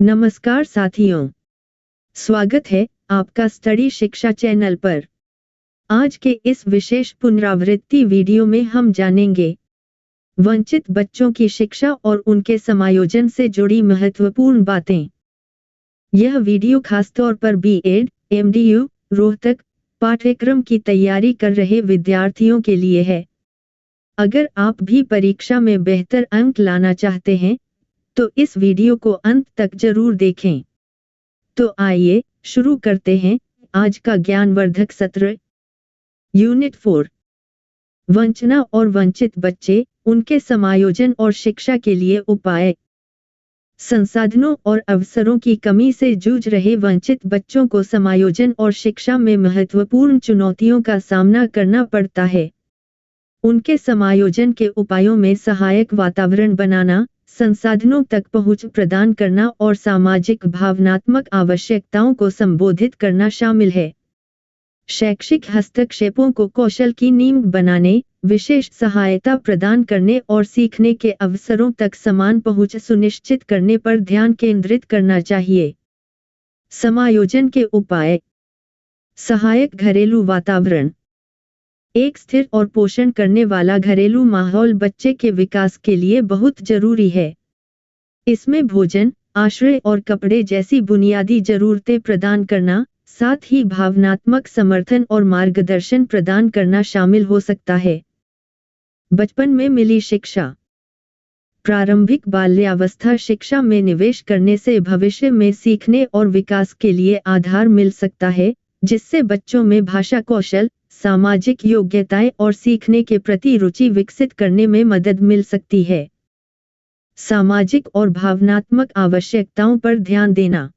नमस्कार साथियों, स्वागत है आपका स्टडी शिक्षा चैनल पर। आज के इस विशेष पुनरावृत्ति वीडियो में हम जानेंगे वंचित बच्चों की शिक्षा और उनके समायोजन से जुड़ी महत्वपूर्ण बातें। यह वीडियो खासतौर पर बीएड, एमडीयू, रोहतक पाठ्यक्रम की तैयारी कर रहे विद्यार्थियों के लिए है। अगर आप भी परीक्षा में बेहतर अंक लाना चाहते हैं तो इस वीडियो को अंत तक जरूर देखें। तो आइए शुरू करते हैं आज का ज्ञानवर्धक सत्र। यूनिट 4, वंचना और वंचित बच्चे, उनके समायोजन और शिक्षा के लिए उपाय। संसाधनों और अवसरों की कमी से जूझ रहे वंचित बच्चों को समायोजन और शिक्षा में महत्वपूर्ण चुनौतियों का सामना करना पड़ता है। उनके समायोजन के उपायों में सहायक वातावरण बनाना, संसाधनों तक पहुंच प्रदान करना और सामाजिक भावनात्मक आवश्यकताओं को संबोधित करना शामिल है। शैक्षिक हस्तक्षेपों को कौशल की नींव बनाने, विशेष सहायता प्रदान करने और सीखने के अवसरों तक समान पहुंच सुनिश्चित करने पर ध्यान केंद्रित करना चाहिए। समायोजन के उपाय। सहायक घरेलू वातावरण। एक स्थिर और पोषण करने वाला घरेलू माहौल बच्चे के विकास के लिए बहुत जरूरी है। इसमें भोजन, आश्रय और कपड़े जैसी बुनियादी जरूरतें प्रदान करना, साथ ही भावनात्मक समर्थन और मार्गदर्शन प्रदान करना शामिल हो सकता है। बचपन में मिली शिक्षा। प्रारंभिक बाल्यावस्था शिक्षा में निवेश करने से भविष्य में सीखने और विकास के लिए आधार मिल सकता है, जिससे बच्चों में भाषा कौशल, सामाजिक योग्यताएं और सीखने के प्रति रुचि विकसित करने में मदद मिल सकती है। सामाजिक और भावनात्मक आवश्यकताओं पर ध्यान देना।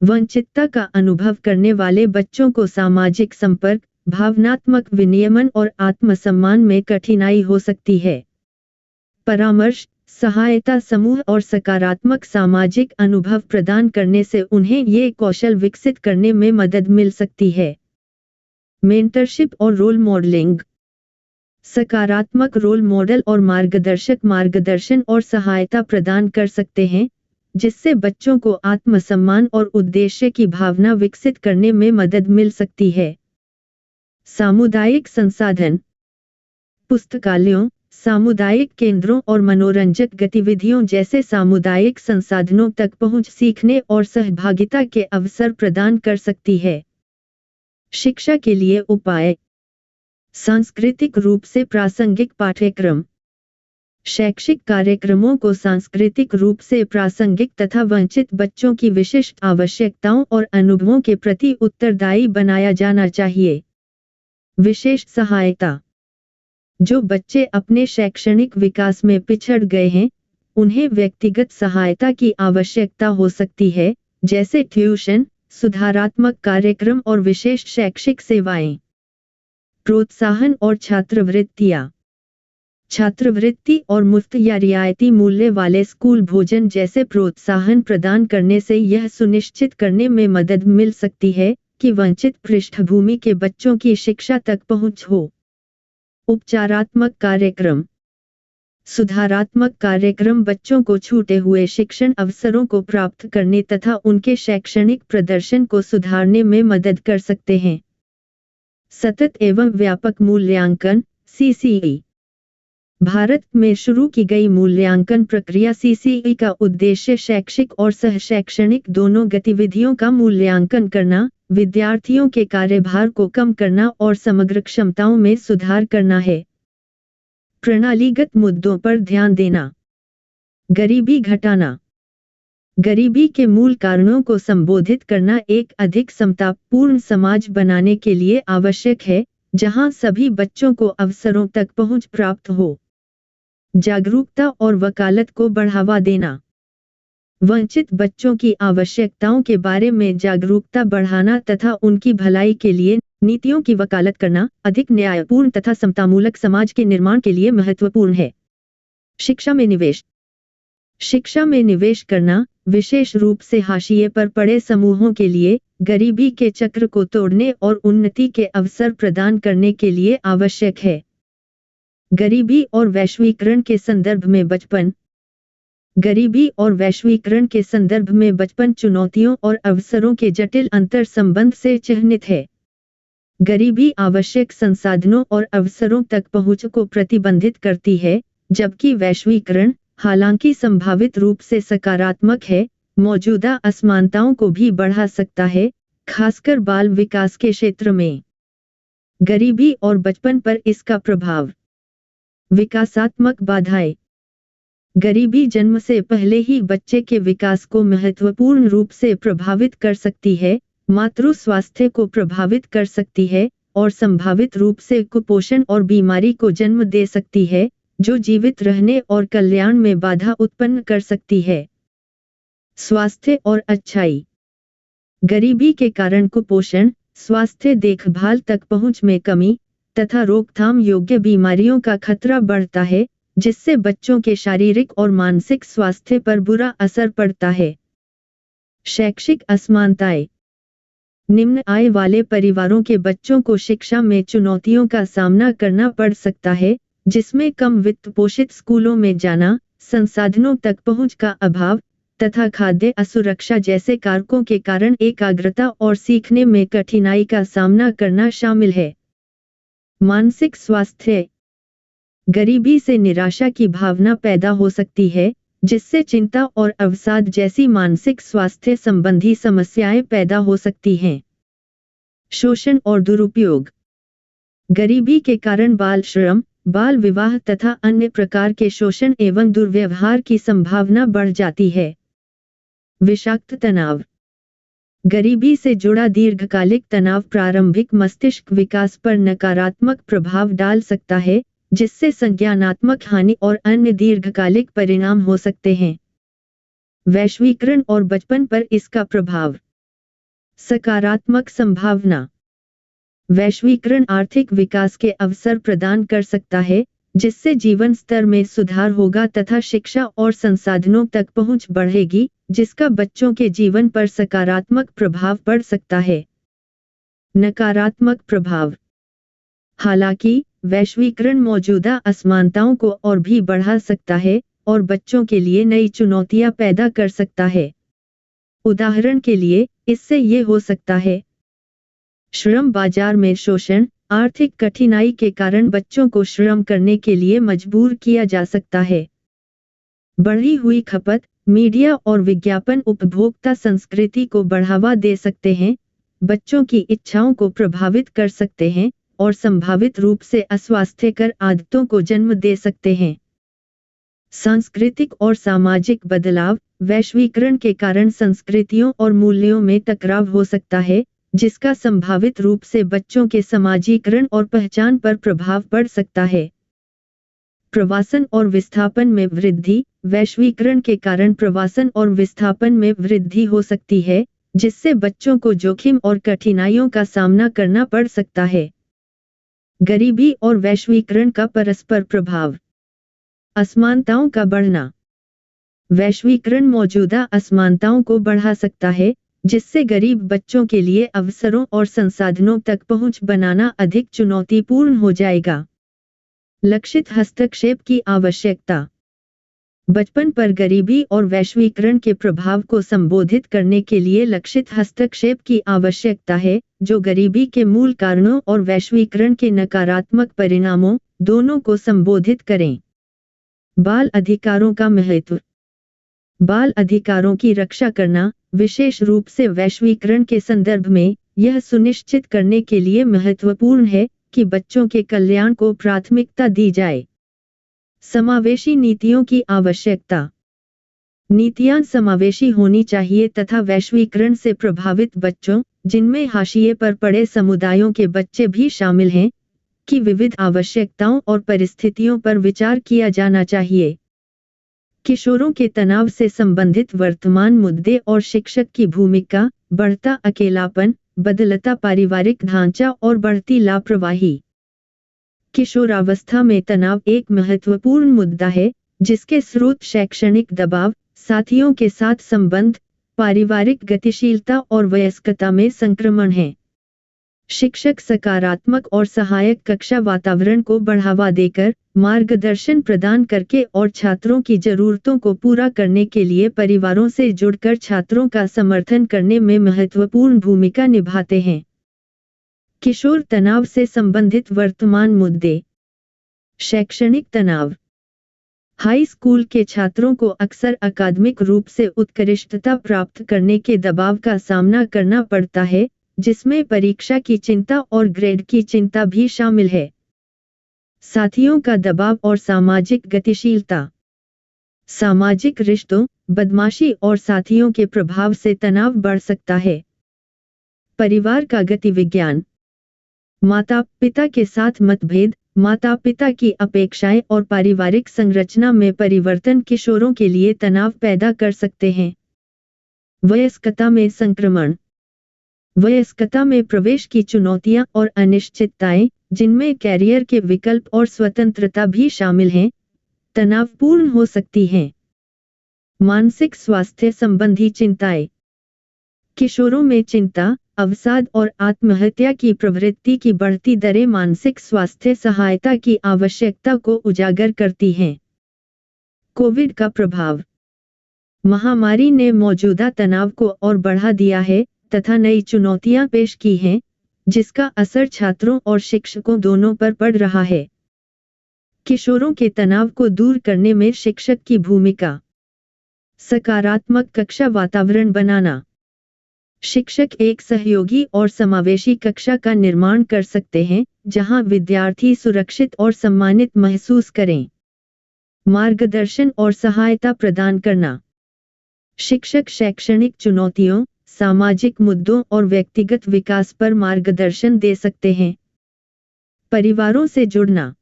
वंचितता का अनुभव करने वाले बच्चों को सामाजिक संपर्क, भावनात्मक विनियमन और आत्मसम्मान में कठिनाई हो सकती है। परामर्श, सहायता समूह और सकारात्मक सामाजिक अनुभव प्रदान करने से उन्हें ये कौशल विकसित करने में मदद मिल सकती है। मेंटरशिप और रोल मॉडलिंग। सकारात्मक रोल मॉडल और मार्गदर्शक मार्गदर्शन और सहायता प्रदान कर सकते हैं, जिससे बच्चों को आत्मसम्मान और उद्देश्य की भावना विकसित करने में मदद मिल सकती है। सामुदायिक संसाधन। पुस्तकालयों, सामुदायिक केंद्रों और मनोरंजक गतिविधियों जैसे सामुदायिक संसाधनों तक पहुंच सीखने और सहभागिता के अवसर प्रदान कर सकती है। शिक्षा के लिए उपाय। सांस्कृतिक रूप से प्रासंगिक पाठ्यक्रम। शैक्षिक कार्यक्रमों को सांस्कृतिक रूप से प्रासंगिक तथा वंचित बच्चों की विशिष्ट आवश्यकताओं और अनुभवों के प्रति उत्तरदायी बनाया जाना चाहिए। विशेष सहायता। जो बच्चे अपने शैक्षणिक विकास में पिछड़ गए हैं, उन्हें व्यक्तिगत सहायता की आवश्यकता हो सकती है, जैसे ट्यूशन, सुधारात्मक कार्यक्रम और विशेष शैक्षिक सेवाएं। प्रोत्साहन और छात्रवृत्तियां। छात्रवृत्ति और मुफ्त या रियायती मूल्य वाले स्कूल भोजन जैसे प्रोत्साहन प्रदान करने से यह सुनिश्चित करने में मदद मिल सकती है कि वंचित पृष्ठभूमि के बच्चों की शिक्षा तक पहुंच हो। उपचारात्मक कार्यक्रम। सुधारात्मक कार्यक्रम बच्चों को छूटे हुए शिक्षण अवसरों को प्राप्त करने तथा उनके शैक्षणिक प्रदर्शन को सुधारने में मदद कर सकते हैं। सतत एवं व्यापक मूल्यांकन (सीसीई). भारत में शुरू की गई मूल्यांकन प्रक्रिया सीसीई का उद्देश्य शैक्षिक और सहशैक्षणिक दोनों गतिविधियों का मूल्यांकन करना, विद्यार्थियों के कार्यभार को कम करना और समग्र क्षमताओं में सुधार करना है। प्रणालीगत मुद्दों पर ध्यान देना। गरीबी घटाना। गरीबी के मूल कारणों को संबोधित करना एक अधिक समतापूर्ण समाज बनाने के लिए आवश्यक है, जहां सभी बच्चों को अवसरों तक पहुंच प्राप्त हो। जागरूकता और वकालत को बढ़ावा देना। वंचित बच्चों की आवश्यकताओं के बारे में जागरूकता बढ़ाना तथा उनकी भलाई के लिए नीतियों की वकालत करना अधिक न्यायपूर्ण तथा समतामूलक समाज के निर्माण के लिए महत्वपूर्ण है। शिक्षा में निवेश। शिक्षा में निवेश करना, विशेष रूप से हाशिए पर पड़े समूहों के लिए, गरीबी के चक्र को तोड़ने और उन्नति के अवसर प्रदान करने के लिए आवश्यक है। गरीबी और वैश्वीकरण के संदर्भ में बचपन, गरीबी और वैश्वीकरण के संदर्भ में बचपन चुनौतियों और अवसरों के जटिल अंतर संबंध से चिह्नित है। गरीबी आवश्यक संसाधनों और अवसरों तक पहुंच को प्रतिबंधित करती है, जबकि वैश्वीकरण, हालांकि संभावित रूप से सकारात्मक है, मौजूदा असमानताओं को भी बढ़ा सकता है, खासकर बाल विकास के क्षेत्र में। गरीबी और बचपन पर इसका प्रभाव। विकासात्मक बाधाएं। गरीबी जन्म से पहले ही बच्चे के विकास को महत्वपूर्ण रूप से प्रभावित कर सकती है, मातृ स्वास्थ्य को प्रभावित कर सकती है और संभावित रूप से कुपोषण और बीमारी को जन्म दे सकती है, जो जीवित रहने और कल्याण में बाधा उत्पन्न कर सकती है। स्वास्थ्य और अच्छाई। गरीबी के कारण कुपोषण, स्वास्थ्य देखभाल तक पहुंच में कमी तथा रोकथाम योग्य बीमारियों का खतरा बढ़ता है, जिससे बच्चों के शारीरिक और मानसिक स्वास्थ्य पर बुरा असर पड़ता है। शैक्षिक असमानताएं। निम्न आय वाले परिवारों के बच्चों को शिक्षा में चुनौतियों का सामना करना पड़ सकता है, जिसमें कम वित्त पोषित स्कूलों में जाना, संसाधनों तक पहुंच का अभाव तथा खाद्य असुरक्षा जैसे कारकों के कारण एकाग्रता और सीखने में कठिनाई का सामना करना शामिल है। मानसिक स्वास्थ्य। गरीबी से निराशा की भावना पैदा हो सकती है, जिससे चिंता और अवसाद जैसी मानसिक स्वास्थ्य संबंधी समस्याएं पैदा हो सकती हैं। शोषण और दुरुपयोग। गरीबी के कारण बाल श्रम, बाल विवाह तथा अन्य प्रकार के शोषण एवं दुर्व्यवहार की संभावना बढ़ जाती है। विषाक्त तनाव। गरीबी से जुड़ा दीर्घकालिक तनाव प्रारंभिक मस्तिष्क विकास पर नकारात्मक प्रभाव डाल सकता है, जिससे संज्ञानात्मक हानि और अन्य दीर्घकालिक परिणाम हो सकते हैं। वैश्वीकरण और बचपन पर इसका प्रभाव। सकारात्मक संभावना। वैश्वीकरण आर्थिक विकास के अवसर प्रदान कर सकता है, जिससे जीवन स्तर में सुधार होगा तथा शिक्षा और संसाधनों तक पहुंच बढ़ेगी, जिसका बच्चों के जीवन पर सकारात्मक प्रभाव पड़ सकता है। नकारात्मक प्रभाव। हालांकि वैश्वीकरण मौजूदा असमानताओं को और भी बढ़ा सकता है और बच्चों के लिए नई चुनौतियां पैदा कर सकता है। उदाहरण के लिए, इससे ये हो सकता है: श्रम बाजार में शोषण, आर्थिक कठिनाई के कारण बच्चों को श्रम करने के लिए मजबूर किया जा सकता है। बढ़ी हुई खपत, मीडिया और विज्ञापन उपभोक्ता संस्कृति को बढ़ावा दे सकते हैं, बच्चों की इच्छाओं को प्रभावित कर सकते हैं और संभावित रूप से अस्वास्थ्यकर आदतों को जन्म दे सकते हैं। सांस्कृतिक और सामाजिक बदलाव। वैश्वीकरण के कारण संस्कृतियों और मूल्यों में टकराव हो सकता है, जिसका संभावित रूप से बच्चों के समाजीकरण और पहचान पर प्रभाव पड़ सकता है। प्रवासन और विस्थापन में वृद्धि। वैश्वीकरण के कारण प्रवासन और विस्थापन में वृद्धि हो सकती है, जिससे बच्चों को जोखिम और कठिनाइयों का सामना करना पड़ सकता है। गरीबी और वैश्वीकरण का परस्पर प्रभाव। असमानताओं का बढ़ना। वैश्वीकरण मौजूदा असमानताओं को बढ़ा सकता है, जिससे गरीब बच्चों के लिए अवसरों और संसाधनों तक पहुंच बनाना अधिक चुनौतीपूर्ण हो जाएगा। लक्षित हस्तक्षेप की आवश्यकता। बचपन पर गरीबी और वैश्वीकरण के प्रभाव को संबोधित करने के लिए लक्षित हस्तक्षेप की आवश्यकता है, जो गरीबी के मूल कारणों और वैश्वीकरण के नकारात्मक परिणामों, दोनों को संबोधित करें। बाल अधिकारों का महत्व। बाल अधिकारों की रक्षा करना, विशेष रूप से वैश्वीकरण के संदर्भ में, यह सुनिश्चित करने के लिए महत्वपूर्ण है कि बच्चों के कल्याण को प्राथमिकता दी जाए। समावेशी नीतियों की आवश्यकता। नीतियां समावेशी होनी चाहिए तथा वैश्वीकरण से प्रभावित बच्चों, जिनमें हाशिए पर पड़े समुदायों के बच्चे भी शामिल हैं, की विविध आवश्यकताओं और परिस्थितियों पर विचार किया जाना चाहिए। किशोरों के तनाव से संबंधित वर्तमान मुद्दे और शिक्षक की भूमिका। बढ़ता अकेलापन, बदलता पारिवारिक ढांचा और बढ़ती लापरवाही। किशोरावस्था में तनाव एक महत्वपूर्ण मुद्दा है, जिसके स्रोत शैक्षणिक दबाव, साथियों के साथ संबंध, पारिवारिक गतिशीलता और वयस्कता में संक्रमण हैं। शिक्षक सकारात्मक और सहायक कक्षा वातावरण को बढ़ावा देकर, मार्गदर्शन प्रदान करके और छात्रों की जरूरतों को पूरा करने के लिए परिवारों से जुड़कर छात्रों का समर्थन करने में महत्वपूर्ण भूमिका निभाते हैं। किशोर तनाव से संबंधित वर्तमान मुद्दे। शैक्षणिक तनाव। हाई स्कूल के छात्रों को अक्सर अकादमिक रूप से उत्कृष्टता प्राप्त करने के दबाव का सामना करना पड़ता है, जिसमें परीक्षा की चिंता और ग्रेड की चिंता भी शामिल है। साथियों का दबाव और सामाजिक गतिशीलता। सामाजिक रिश्तों, बदमाशी और साथियों के प्रभाव से तनाव बढ़ सकता है। परिवार का गतिविज्ञान। माता पिता के साथ मतभेद, माता पिता की अपेक्षाएं और पारिवारिक संरचना में परिवर्तन किशोरों के लिए तनाव पैदा कर सकते हैं। वयस्कता में संक्रमण। वयस्कता में प्रवेश की चुनौतियां और अनिश्चितताएं, जिनमें कैरियर के विकल्प और स्वतंत्रता भी शामिल हैं, तनावपूर्ण हो सकती हैं। मानसिक स्वास्थ्य संबंधी चिंताएं। किशोरों में चिंता, अवसाद और आत्महत्या की प्रवृत्ति की बढ़ती दरें मानसिक स्वास्थ्य सहायता की आवश्यकता को उजागर करती हैं। कोविड का प्रभाव। महामारी ने मौजूदा तनाव को और बढ़ा दिया है तथा नई चुनौतियां पेश की हैं, जिसका असर छात्रों और शिक्षकों दोनों पर पड़ रहा है। किशोरों के तनाव को दूर करने में शिक्षक की भूमिका। सकारात्मक कक्षा वातावरण बनाना। शिक्षक एक सहयोगी और समावेशी कक्षा का निर्माण कर सकते हैं, जहां विद्यार्थी सुरक्षित और सम्मानित महसूस करें। मार्गदर्शन और सहायता प्रदान करना। शिक्षक शैक्षणिक चुनौतियों, सामाजिक मुद्दों और व्यक्तिगत विकास पर मार्गदर्शन दे सकते हैं। परिवारों से जुड़ना।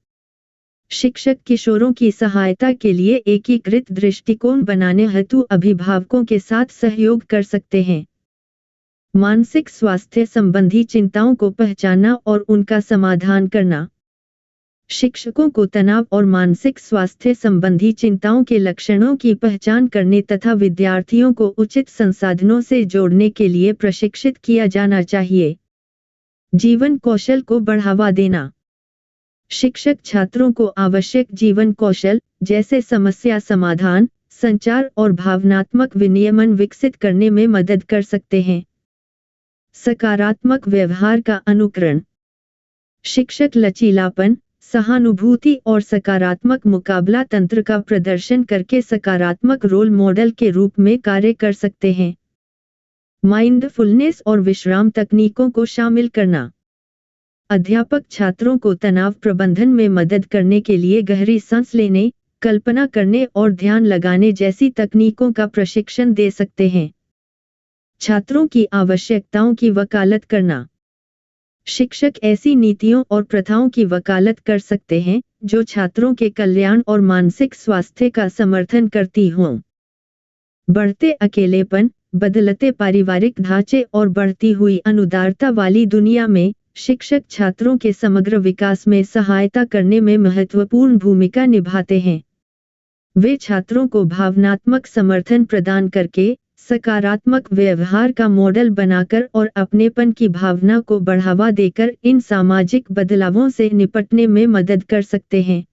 शिक्षक किशोरों की सहायता के लिए एकीकृत दृष्टिकोण बनाने हेतु अभिभावकों के साथ सहयोग कर सकते हैं। मानसिक स्वास्थ्य संबंधी चिंताओं को पहचानना और उनका समाधान करना। शिक्षकों को तनाव और मानसिक स्वास्थ्य संबंधी चिंताओं के लक्षणों की पहचान करने तथा विद्यार्थियों को उचित संसाधनों से जोड़ने के लिए प्रशिक्षित किया जाना चाहिए। जीवन कौशल को बढ़ावा देना। शिक्षक छात्रों को आवश्यक जीवन कौशल, जैसे समस्या समाधान, संचार और भावनात्मक विनियमन विकसित करने में मदद कर सकते हैं। सकारात्मक व्यवहार का अनुकरण। शिक्षक लचीलापन, सहानुभूति और सकारात्मक मुकाबला तंत्र का प्रदर्शन करके सकारात्मक रोल मॉडल के रूप में कार्य कर सकते हैं। माइंडफुलनेस और विश्राम तकनीकों को शामिल करना। अध्यापक छात्रों को तनाव प्रबंधन में मदद करने के लिए गहरी सांस लेने, कल्पना करने और ध्यान लगाने जैसी तकनीकों का प्रशिक्षण दे सकते हैं। छात्रों की आवश्यकताओं की वकालत करना। शिक्षक ऐसी नीतियों और प्रथाओं की वकालत कर सकते हैं, जो छात्रों के कल्याण और मानसिक स्वास्थ्य का समर्थन करती हों। बढ़ते अकेलेपन, बदलते पारिवारिक ढांचे और बढ़ती हुई अनुदारता वाली दुनिया में, शिक्षक छात्रों के समग्र विकास में सहायता करने में महत्वपूर्ण भूमिका निभाते हैं। वे छात्रों को भावनात्मक समर्थन प्रदान करके, सकारात्मक व्यवहार का मॉडल बनाकर और अपनेपन की भावना को बढ़ावा देकर इन सामाजिक बदलावों से निपटने में मदद कर सकते हैं।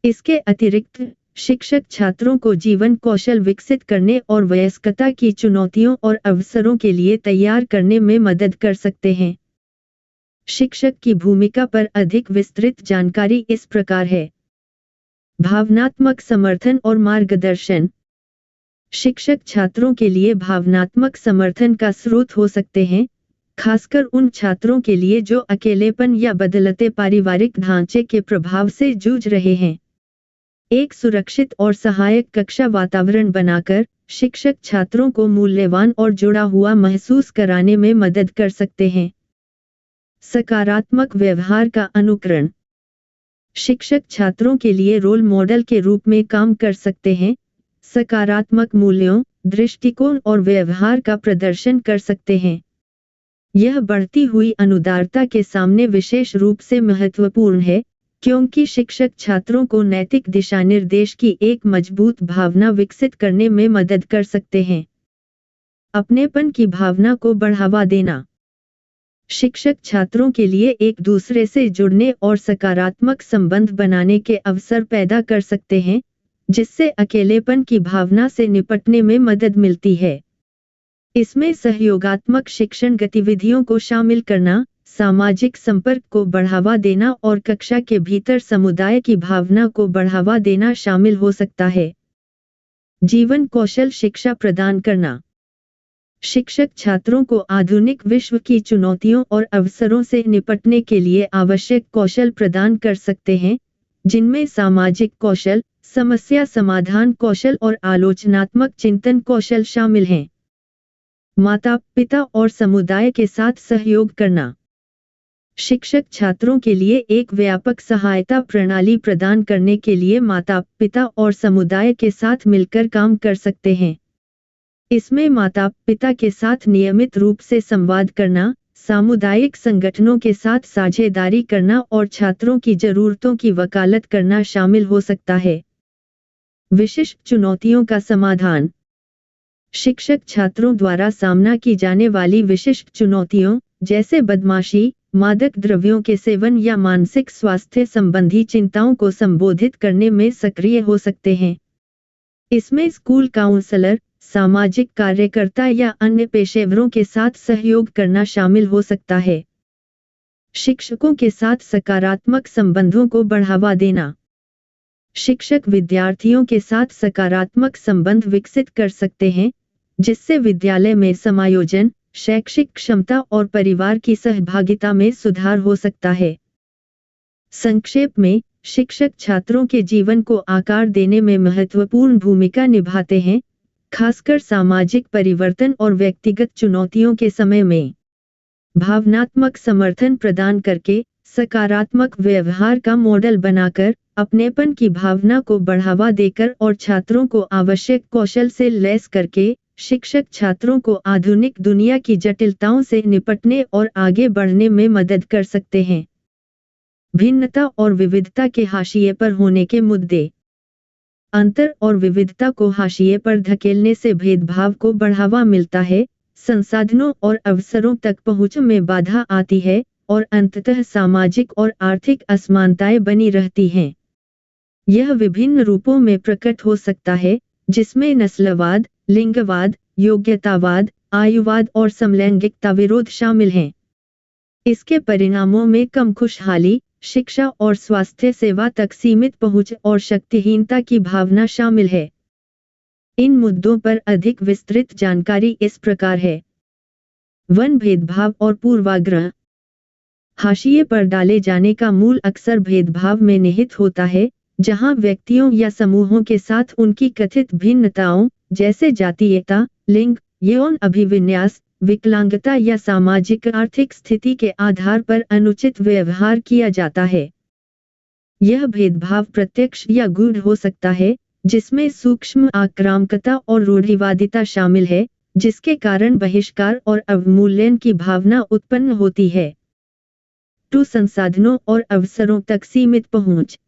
इसके अतिरिक्त, शिक्षक छात्रों को जीवन कौशल विकसित करने और वयस्कता की चुनौतियों और अवसरों के लिए तैयार करने में मदद कर सकते हैं। शिक्षक की भूमिका पर अधिक विस्तृत जानकारी इस प्रकार है। भावनात्मक समर्थन और मार्गदर्शन। शिक्षक छात्रों के लिए भावनात्मक समर्थन का स्रोत हो सकते हैं, खासकर उन छात्रों के लिए जो अकेलेपन या बदलते पारिवारिक ढांचे के प्रभाव से जूझ रहे हैं। एक सुरक्षित और सहायक कक्षा वातावरण बनाकर, शिक्षक छात्रों को मूल्यवान और जुड़ा हुआ महसूस कराने में मदद कर सकते हैं। सकारात्मक व्यवहार का अनुकरण। शिक्षक छात्रों के लिए रोल मॉडल के रूप में काम कर सकते हैं, सकारात्मक मूल्यों, दृष्टिकोण और व्यवहार का प्रदर्शन कर सकते हैं। यह बढ़ती हुई अनुदारता के सामने विशेष रूप से महत्वपूर्ण है, क्योंकि शिक्षक छात्रों को नैतिक दिशानिर्देश की एक मजबूत भावना विकसित करने में मदद कर सकते हैं। अपनेपन की भावना को बढ़ावा देना। शिक्षक छात्रों के लिए एक दूसरे से जुड़ने और सकारात्मक संबंध बनाने के अवसर पैदा कर सकते हैं, जिससे अकेलेपन की भावना से निपटने में मदद मिलती है। इसमें सहयोगात्मक शिक्षण गतिविधियों को शामिल करना, सामाजिक संपर्क को बढ़ावा देना और कक्षा के भीतर समुदाय की भावना को बढ़ावा देना शामिल हो सकता है। जीवन कौशल शिक्षा प्रदान करना। शिक्षक छात्रों को आधुनिक विश्व की चुनौतियों और अवसरों से निपटने के लिए आवश्यक कौशल प्रदान कर सकते हैं, जिनमें सामाजिक कौशल, समस्या समाधान कौशल और आलोचनात्मक चिंतन कौशल शामिल हैं। माता पिता और समुदाय के साथ सहयोग करना। शिक्षक छात्रों के लिए एक व्यापक सहायता प्रणाली प्रदान करने के लिए माता पिता और समुदाय के साथ मिलकर काम कर सकते हैं। इसमें माता पिता के साथ नियमित रूप से संवाद करना, सामुदायिक संगठनों के साथ साझेदारी करना और छात्रों की जरूरतों की वकालत करना शामिल हो सकता है। विशिष्ट चुनौतियों का समाधान। शिक्षक छात्रों द्वारा सामना की जाने वाली विशिष्ट चुनौतियों, जैसे बदमाशी, मादक द्रव्यों के सेवन या मानसिक स्वास्थ्य संबंधी चिंताओं को संबोधित करने में सक्रिय हो सकते हैं। इसमें स्कूल काउंसलर, सामाजिक कार्यकर्ता या अन्य पेशेवरों के साथ सहयोग करना शामिल हो सकता है। शिक्षकों के साथ सकारात्मक संबंधों को बढ़ावा देना। शिक्षक विद्यार्थियों के साथ सकारात्मक संबंध विकसित कर सकते हैं, जिससे विद्यालय में समायोजन, शैक्षिक क्षमता और परिवार की सहभागिता में सुधार हो सकता है। संक्षेप में, शिक्षक छात्रों के जीवन को आकार देने में महत्वपूर्ण भूमिका निभाते हैं, खासकर सामाजिक परिवर्तन और व्यक्तिगत चुनौतियों के समय में। भावनात्मक समर्थन प्रदान करके, सकारात्मक व्यवहार का मॉडल बनाकर, अपनेपन की भावना को बढ़ावा देकर और छात्रों को आवश्यक कौशल से लैस करके, शिक्षक छात्रों को आधुनिक दुनिया की जटिलताओं से निपटने और आगे बढ़ने में मदद कर सकते हैं। भिन्नता और विविधता के हाशिए पर होने के मुद्दे। अंतर और विविधता को हाशिए पर धकेलने से भेदभाव को बढ़ावा मिलता है, संसाधनों और अवसरों तक पहुंच में बाधा आती है और अंततः सामाजिक और आर्थिक असमानताएं बनी रहती हैं। यह विभिन्न रूपों में प्रकट हो सकता है, जिसमें नस्लवाद, लिंगवाद, योग्यतावाद, आयुवाद और समलैंगिकता विरोध शामिल हैं। इसके परिणामों में कम खुशहाली, शिक्षा और स्वास्थ्य सेवा तक सीमित पहुंच और शक्तिहीनता की भावना शामिल है। इन मुद्दों पर अधिक विस्तृत जानकारी इस प्रकार है। 1. भेदभाव और पूर्वाग्रह। हाशिए पर डाले जाने का मूल अक्सर भेदभाव में निहित होता है, जहां व्यक्तियों या समूहों के साथ उनकी कथित भिन्नताओं, जैसे जातीयता, लिंग, यौन अभिविन्यास, विकलांगता या सामाजिक आर्थिक स्थिति के आधार पर अनुचित व्यवहार किया जाता है। यह भेदभाव प्रत्यक्ष या गूढ़ हो सकता है, जिसमें सूक्ष्म आक्रामकता और रूढ़िवादिता शामिल है, जिसके कारण बहिष्कार और अवमूल्यन की भावना उत्पन्न होती है। 2. संसाधनों और अवसरों तक सीमित पहुंच।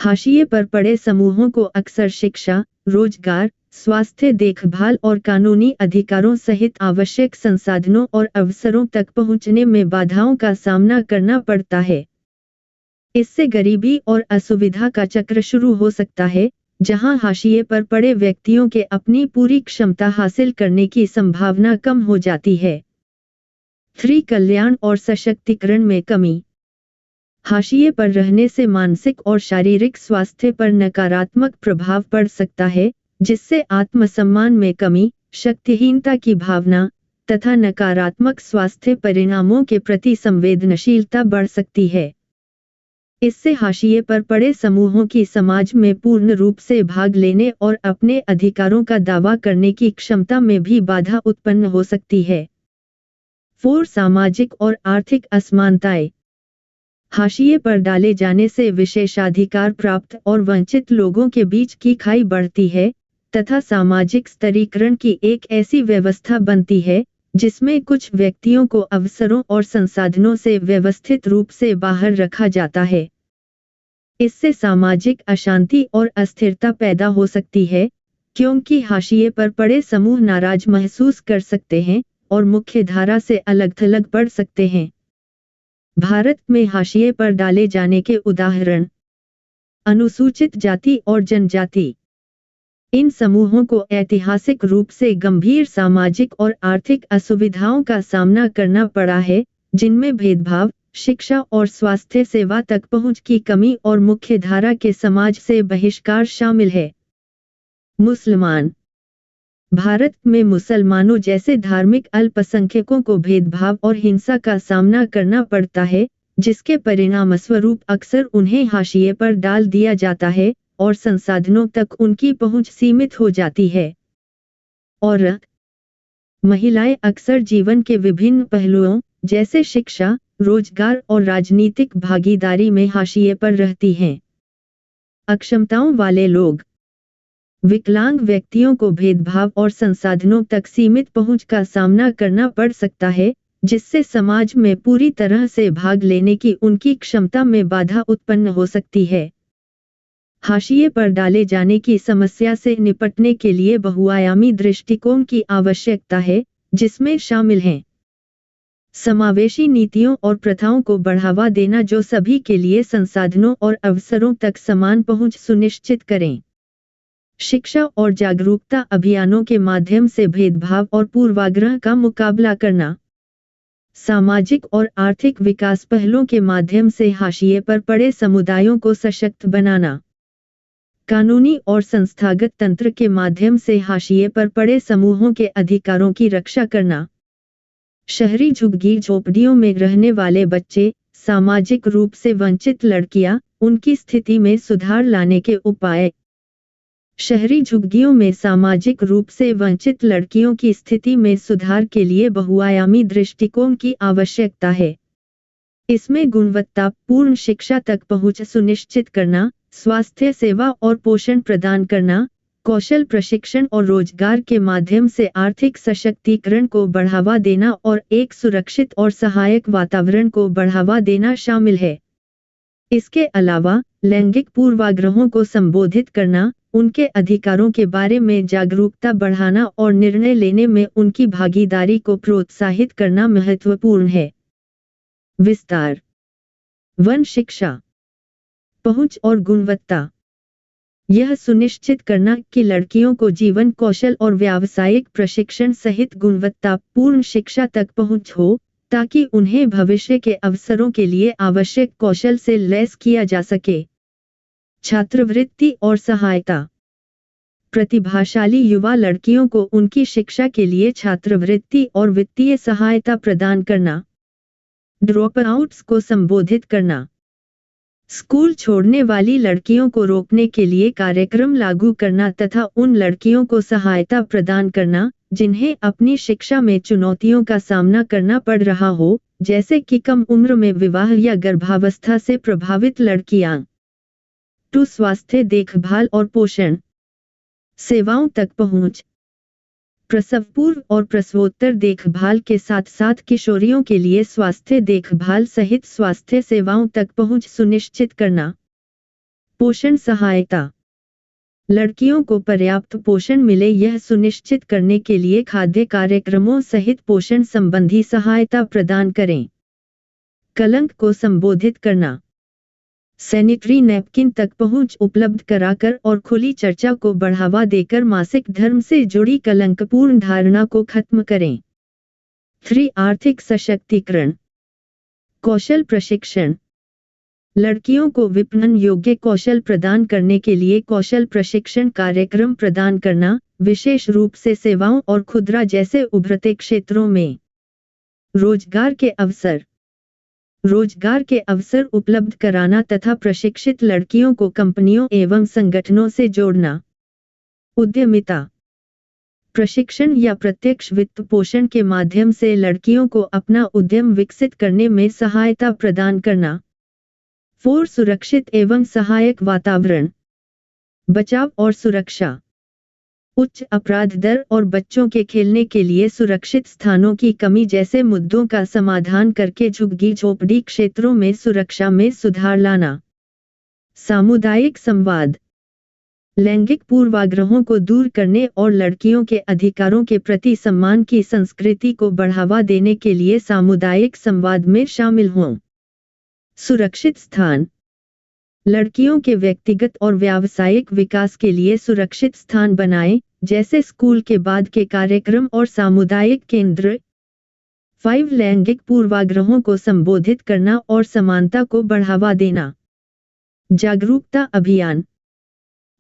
हाशिए पर पड़े समूहों को अक्सर शिक्षा, रोजगार, स्वास्थ्य देखभाल और कानूनी अधिकारों सहित आवश्यक संसाधनों और अवसरों तक पहुंचने में बाधाओं का सामना करना पड़ता है। इससे गरीबी और असुविधा का चक्र शुरू हो सकता है, जहां हाशिए पर पड़े व्यक्तियों के अपनी पूरी क्षमता हासिल करने की संभावना कम हो जाती है। 3. कल्याण और सशक्तिकरण में कमी। हाशिए पर रहने से मानसिक और शारीरिक स्वास्थ्य पर नकारात्मक प्रभाव पड़ सकता है, जिससे आत्मसम्मान में कमी, शक्तिहीनता की भावना तथा नकारात्मक स्वास्थ्य परिणामों के प्रति संवेदनशीलता बढ़ सकती है। इससे हाशिए पर पड़े समूहों की समाज में पूर्ण रूप से भाग लेने और अपने अधिकारों का दावा करने की क्षमता में भी बाधा उत्पन्न हो सकती है। 4. सामाजिक और आर्थिक असमानताएं। हाशिए पर डाले जाने से विशेषाधिकार प्राप्त और वंचित लोगों के बीच की खाई बढ़ती है, तथा सामाजिक स्तरीकरण की एक ऐसी व्यवस्था बनती है, जिसमें कुछ व्यक्तियों को अवसरों और संसाधनों से व्यवस्थित रूप से बाहर रखा जाता है। इससे सामाजिक अशांति और अस्थिरता पैदा हो सकती है, क्योंकि हाशिए पर पड़े समूह नाराज महसूस कर सकते हैं और मुख्य धारा से अलग थलग पड़ सकते हैं। भारत में हाशिए पर डाले जाने के उदाहरण: अनुसूचित जाति और जनजाति। इन समूहों को ऐतिहासिक रूप से गंभीर सामाजिक और आर्थिक असुविधाओं का सामना करना पड़ा है, जिनमें भेदभाव, शिक्षा और स्वास्थ्य सेवा तक पहुंच की कमी और मुख्यधारा के समाज से बहिष्कार शामिल है। मुसलमान। भारत में मुसलमानों जैसे धार्मिक अल्पसंख्यकों को भेदभाव और हिंसा का सामना करना पड़ता है, जिसके परिणामस्वरूप अक्सर उन्हें हाशिए पर डाल दिया जाता है और संसाधनों तक उनकी पहुंच सीमित हो जाती है। औरत। महिलाएं अक्सर जीवन के विभिन्न पहलुओं जैसे शिक्षा, रोजगार और राजनीतिक भागीदारी में हाशिए पर रहती हैं। अक्षमताओं वाले लोग। विकलांग व्यक्तियों को भेदभाव और संसाधनों तक सीमित पहुंच का सामना करना पड़ सकता है, जिससे समाज में पूरी तरह से भाग लेने की उनकी क्षमता में बाधा उत्पन्न हो सकती है। हाशिए पर डाले जाने की समस्या से निपटने के लिए बहुआयामी दृष्टिकोण की आवश्यकता है, जिसमें शामिल हैं समावेशी नीतियों और प्रथाओं को बढ़ावा देना जो सभी के लिए संसाधनों और अवसरों तक समान पहुंच सुनिश्चित करें, शिक्षा और जागरूकता अभियानों के माध्यम से भेदभाव और पूर्वाग्रह का मुकाबला करना, सामाजिक और आर्थिक विकास पहलों के माध्यम से हाशिए पर पड़े समुदायों को सशक्त बनाना, कानूनी और संस्थागत तंत्र के माध्यम से हाशिए पर पड़े समूहों के अधिकारों की रक्षा करना, शहरी झुग्गी झोपड़ियों में रहने वाले बच्चे, सामाजिक रूप से वंचित लड़कियां, उनकी स्थिति में सुधार लाने के उपाय। शहरी झुग्गियों में सामाजिक रूप से वंचित लड़कियों की स्थिति में सुधार के लिए बहुआयामी दृष्टिकोण की आवश्यकता है। इसमें गुणवत्तापूर्ण शिक्षा तक पहुंच सुनिश्चित करना, स्वास्थ्य सेवा और पोषण प्रदान करना, कौशल प्रशिक्षण और रोजगार के माध्यम से आर्थिक सशक्तिकरण को बढ़ावा देना और एक सुरक्षित और सहायक वातावरण को बढ़ावा देना शामिल है। इसके अलावा लैंगिक पूर्वाग्रहों को संबोधित करना, उनके अधिकारों के बारे में जागरूकता बढ़ाना और निर्णय लेने में उनकी भागीदारी को प्रोत्साहित करना महत्वपूर्ण है। विस्तार। वन शिक्षा, पहुंच और गुणवत्ता। यह सुनिश्चित करना कि लड़कियों को जीवन कौशल और व्यावसायिक प्रशिक्षण सहित गुणवत्तापूर्ण शिक्षा तक पहुंच हो, ताकि उन्हें भविष्य के अवसरों के लिए आवश्यक कौशल से लैस किया जा सके। छात्रवृत्ति और सहायता। प्रतिभाशाली युवा लड़कियों को उनकी शिक्षा के लिए छात्रवृत्ति और वित्तीय सहायता प्रदान करना। ड्रॉपआउट्स को संबोधित करना। स्कूल छोड़ने वाली लड़कियों को रोकने के लिए कार्यक्रम लागू करना तथा उन लड़कियों को सहायता प्रदान करना, जिन्हें अपनी शिक्षा में चुनौतियों का सामना करना पड़ रहा हो, जैसे कि कम उम्र में विवाह या गर्भावस्था से प्रभावित लड़कियां। स्वास्थ्य देखभाल और पोषण सेवाओं तक पहुंच। प्रसव पूर्व और प्रसवोत्तर देखभाल के साथ साथ किशोरियों के लिए स्वास्थ्य देखभाल सहित स्वास्थ्य सेवाओं तक पहुंच सुनिश्चित करना। पोषण सहायता। लड़कियों को पर्याप्त पोषण मिले यह सुनिश्चित करने के लिए खाद्य कार्यक्रमों सहित पोषण संबंधी सहायता प्रदान करें। कलंक को संबोधित करना। सैनिटरी नैपकिन तक पहुंच उपलब्ध कराकर और खुली चर्चा को बढ़ावा देकर मासिक धर्म से जुड़ी कलंकपूर्ण धारणा को खत्म करें। आर्थिक सशक्तिकरण। कौशल प्रशिक्षण। लड़कियों को विपणन योग्य कौशल प्रदान करने के लिए कौशल प्रशिक्षण कार्यक्रम प्रदान करना, विशेष रूप से सेवाओं और खुदरा जैसे उभरते क्षेत्रों में। रोजगार के अवसर। रोजगार के अवसर उपलब्ध कराना तथा प्रशिक्षित लड़कियों को कंपनियों एवं संगठनों से जोड़ना। उद्यमिता। प्रशिक्षण या प्रत्यक्ष वित्त पोषण के माध्यम से लड़कियों को अपना उद्यम विकसित करने में सहायता प्रदान करना। सुरक्षित एवं सहायक वातावरण। बचाव और सुरक्षा। उच्च अपराध दर और बच्चों के खेलने के लिए सुरक्षित स्थानों की कमी जैसे मुद्दों का समाधान करके झुग्गी झोपड़ी क्षेत्रों में सुरक्षा में सुधार लाना। सामुदायिक संवाद। लैंगिक पूर्वाग्रहों को दूर करने और लड़कियों के अधिकारों के प्रति सम्मान की संस्कृति को बढ़ावा देने के लिए सामुदायिक संवाद में शामिल हों। सुरक्षित स्थान। लड़कियों के व्यक्तिगत और व्यावसायिक विकास के लिए सुरक्षित स्थान बनाएं, जैसे स्कूल के बाद के कार्यक्रम और सामुदायिक केंद्र। 5 लैंगिक पूर्वाग्रहों को संबोधित करना और समानता को बढ़ावा देना। जागरूकता अभियान।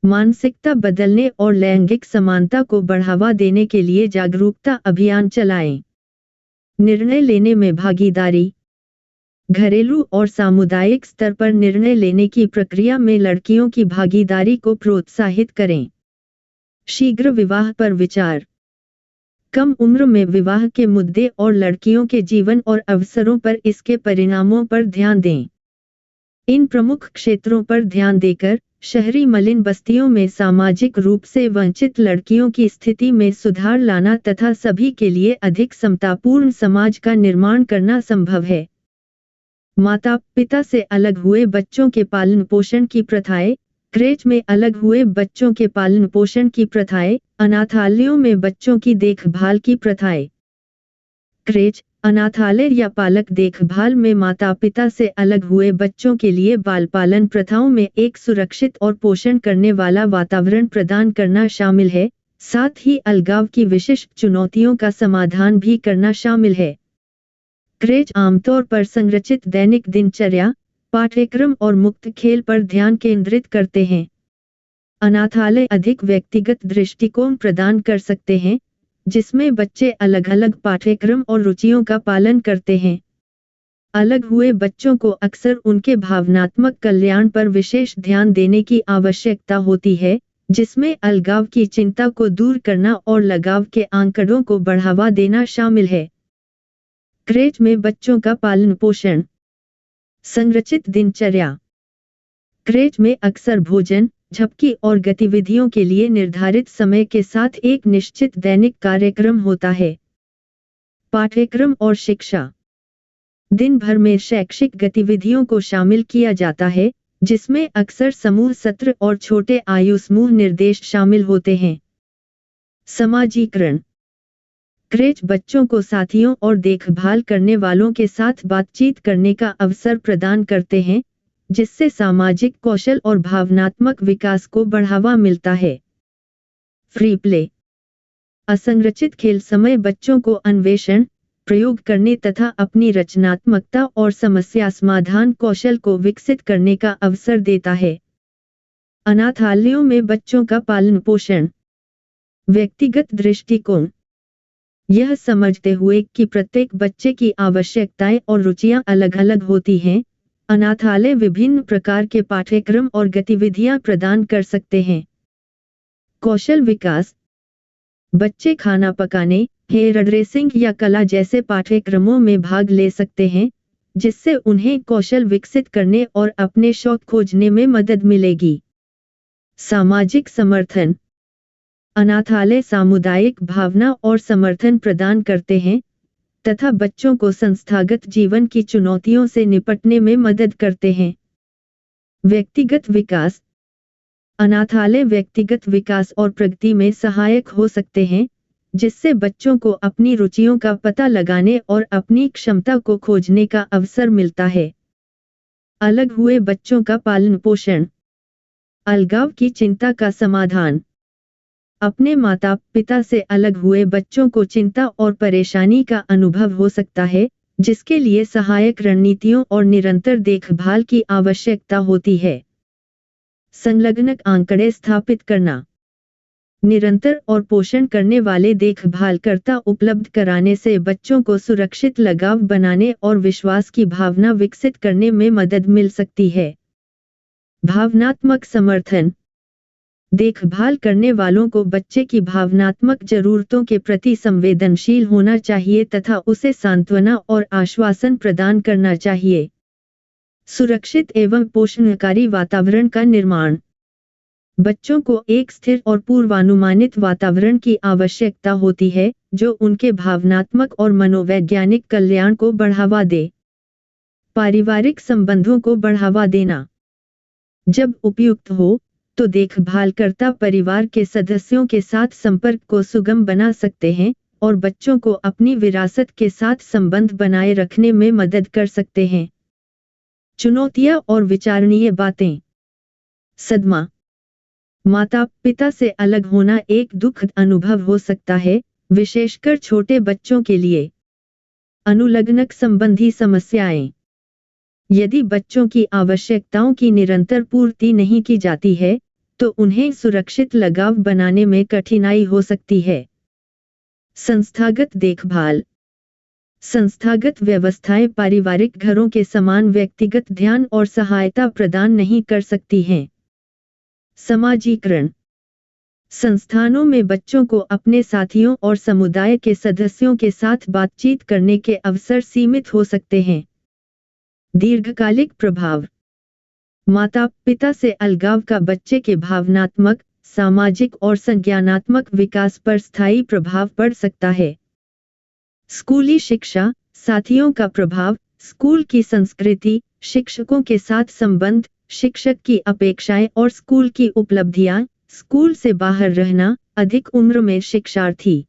मानसिकता बदलने और लैंगिक समानता को बढ़ावा देने के लिए जागरूकता अभियान चलाएं। निर्णय लेने में भागीदारी। घरेलू और सामुदायिक स्तर पर निर्णय लेने की प्रक्रिया में लड़कियों की भागीदारी को प्रोत्साहित करें। शीघ्र विवाह पर विचार। कम उम्र में विवाह के मुद्दे और लड़कियों के जीवन और अवसरों पर इसके परिणामों पर ध्यान दें। इन प्रमुख क्षेत्रों पर ध्यान देकर शहरी मलिन बस्तियों में सामाजिक रूप से वंचित लड़कियों की स्थिति में सुधार लाना तथा सभी के लिए अधिक समतापूर्ण समाज का निर्माण करना संभव है। माता पिता से अलग हुए बच्चों के पालन पोषण की प्रथाएं। क्रेच में अलग हुए बच्चों के पालन पोषण की प्रथाएं। अनाथालयों में बच्चों की देखभाल की प्रथाएं। क्रेच, अनाथालय या पालक देखभाल में माता पिता से अलग हुए बच्चों के लिए बाल पालन प्रथाओं में एक सुरक्षित और पोषण करने वाला वातावरण प्रदान करना शामिल है, साथ ही अलगाव की विशिष्ट चुनौतियों का समाधान भी करना शामिल है। क्रेच आमतौर पर संरचित दैनिक दिनचर्या, पाठ्यक्रम और मुक्त खेल पर ध्यान केंद्रित करते हैं। अनाथालय अधिक व्यक्तिगत दृष्टिकोण प्रदान कर सकते हैं, जिसमें बच्चे अलग अलग पाठ्यक्रम और रुचियों का पालन करते हैं। अलग हुए बच्चों को अक्सर उनके भावनात्मक कल्याण पर विशेष ध्यान देने की आवश्यकता होती है, जिसमें अलगाव की चिंता को दूर करना और लगाव के आंकड़ों को बढ़ावा देना शामिल है। क्रेच में बच्चों का पालन पोषण। संरचित दिनचर्या। क्रेच में अक्सर भोजन, झपकी और गतिविधियों के लिए निर्धारित समय के साथ एक निश्चित दैनिक कार्यक्रम होता है। पाठ्यक्रम और शिक्षा। दिन भर में शैक्षिक गतिविधियों को शामिल किया जाता है, जिसमें अक्सर समूह सत्र और छोटे आयु समूह निर्देश शामिल होते हैं। समाजीकरण। क्रेच बच्चों को साथियों और देखभाल करने वालों के साथ बातचीत करने का अवसर प्रदान करते हैं, जिससे सामाजिक कौशल और भावनात्मक विकास को बढ़ावा मिलता है। Free play. असंरचित खेल समय बच्चों को अन्वेषण, प्रयोग करने तथा अपनी रचनात्मकता और समस्या समाधान कौशल को विकसित करने का अवसर देता है। अनाथालयों में बच्चों का पालन पोषण। व्यक्तिगत दृष्टिकोण। यह समझते हुए कि प्रत्येक बच्चे की आवश्यकताएं और रुचियां अलग अलग होती हैं, अनाथालय विभिन्न प्रकार के पाठ्यक्रम और गतिविधियां प्रदान कर सकते हैं। कौशल विकास। बच्चे खाना पकाने, हेयर ड्रेसिंग या कला जैसे पाठ्यक्रमों में भाग ले सकते हैं, जिससे उन्हें कौशल विकसित करने और अपने शौक खोजने में मदद मिलेगी। सामाजिक समर्थन। अनाथालय सामुदायिक भावना और समर्थन प्रदान करते हैं तथा बच्चों को संस्थागत जीवन की चुनौतियों से निपटने में मदद करते हैं। व्यक्तिगत विकास। अनाथालय व्यक्तिगत विकास और प्रगति में सहायक हो सकते हैं, जिससे बच्चों को अपनी रुचियों का पता लगाने और अपनी क्षमता को खोजने का अवसर मिलता है। अलग हुए बच्चों का पालन पोषण। अलगाव की चिंता का समाधान। अपने माता पिता से अलग हुए बच्चों को चिंता और परेशानी का अनुभव हो सकता है, जिसके लिए सहायक रणनीतियों और निरंतर देखभाल की आवश्यकता होती है। संलग्न आंकड़े स्थापित करना। निरंतर और पोषण करने वाले देखभालकर्ता उपलब्ध कराने से बच्चों को सुरक्षित लगाव बनाने और विश्वास की भावना विकसित करने में मदद मिल सकती है। भावनात्मक समर्थन। देखभाल करने वालों को बच्चे की भावनात्मक जरूरतों के प्रति संवेदनशील होना चाहिए तथा उसे सांत्वना और आश्वासन प्रदान करना चाहिए। सुरक्षित एवं पोषणकारी वातावरण का निर्माण। बच्चों को एक स्थिर और पूर्वानुमानित वातावरण की आवश्यकता होती है, जो उनके भावनात्मक और मनोवैज्ञानिक कल्याण को बढ़ावा दे। पारिवारिक संबंधों को बढ़ावा देना। जब उपयुक्त हो, तो देखभालकर्ता परिवार के सदस्यों के साथ संपर्क को सुगम बना सकते हैं और बच्चों को अपनी विरासत के साथ संबंध बनाए रखने में मदद कर सकते हैं। चुनौतियां और विचारणीय बातें। सदमा। माता पिता से अलग होना एक दुखद अनुभव हो सकता है, विशेषकर छोटे बच्चों के लिए। अनुलग्नक संबंधी समस्याएं। यदि बच्चों की आवश्यकताओं की निरंतर पूर्ति नहीं की जाती है, तो उन्हें सुरक्षित लगाव बनाने में कठिनाई हो सकती है। संस्थागत देखभाल। संस्थागत व्यवस्थाएं पारिवारिक घरों के समान व्यक्तिगत ध्यान और सहायता प्रदान नहीं कर सकती हैं। समाजीकरण। संस्थानों में बच्चों को अपने साथियों और समुदाय के सदस्यों के साथ बातचीत करने के अवसर सीमित हो सकते हैं। दीर्घकालिक प्रभाव। माता पिता से अलगाव का बच्चे के भावनात्मक, सामाजिक और संज्ञानात्मक विकास पर स्थायी प्रभाव पड़ सकता है। स्कूली शिक्षा, साथियों का प्रभाव, स्कूल की संस्कृति, शिक्षकों के साथ संबंध, शिक्षक की अपेक्षाएं और स्कूल की उपलब्धियां। स्कूल से बाहर रहना, अधिक उम्र में शिक्षार्थी।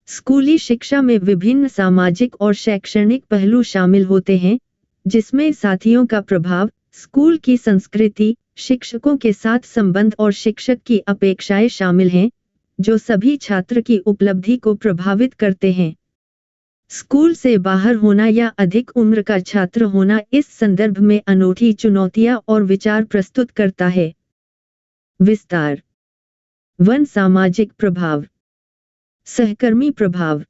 स्कूली शिक्षा में विभिन्न सामाजिक और शैक्षणिक पहलू शामिल होते हैं, जिसमें साथियों का प्रभाव, स्कूल की संस्कृति, शिक्षकों के साथ संबंध और शिक्षक की अपेक्षाएं शामिल हैं, जो सभी छात्र की उपलब्धि को प्रभावित करते हैं। स्कूल से बाहर होना या अधिक उम्र का छात्र होना इस संदर्भ में अनूठी चुनौतियां और विचार प्रस्तुत करता है। विस्तार। 1 सामाजिक प्रभाव। सहकर्मी प्रभाव।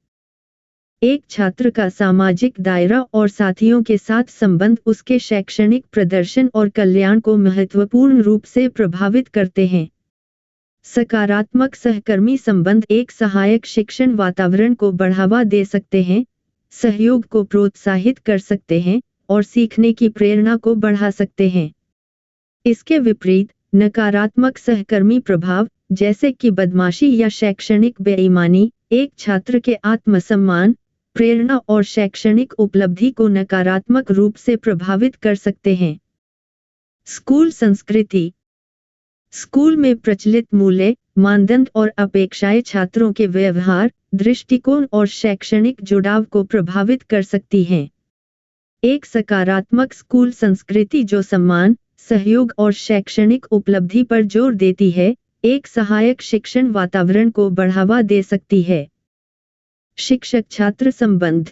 एक छात्र का सामाजिक दायरा और साथियों के साथ संबंध उसके शैक्षणिक प्रदर्शन और कल्याण को महत्वपूर्ण रूप से प्रभावित करते हैं। सकारात्मक सहकर्मी संबंध एक सहायक शिक्षण वातावरण को बढ़ावा दे सकते हैं, सहयोग को प्रोत्साहित कर सकते हैं और सीखने की प्रेरणा को बढ़ा सकते हैं। इसके विपरीत, नकारात्मक सहकर्मी प्रभाव, जैसे कि बदमाशी या शैक्षणिक बेईमानी, एक छात्र के आत्मसम्मान, प्रेरणा और शैक्षणिक उपलब्धि को नकारात्मक रूप से प्रभावित कर सकते हैं। स्कूल संस्कृति। स्कूल में प्रचलित मूल्य, मानदंड और अपेक्षाएं छात्रों के व्यवहार, दृष्टिकोण और शैक्षणिक जुड़ाव को प्रभावित कर सकती हैं। एक सकारात्मक स्कूल संस्कृति जो सम्मान, सहयोग और शैक्षणिक उपलब्धि पर जोर देती है, एक सहायक शिक्षण वातावरण को बढ़ावा दे सकती है। शिक्षक छात्र संबंध।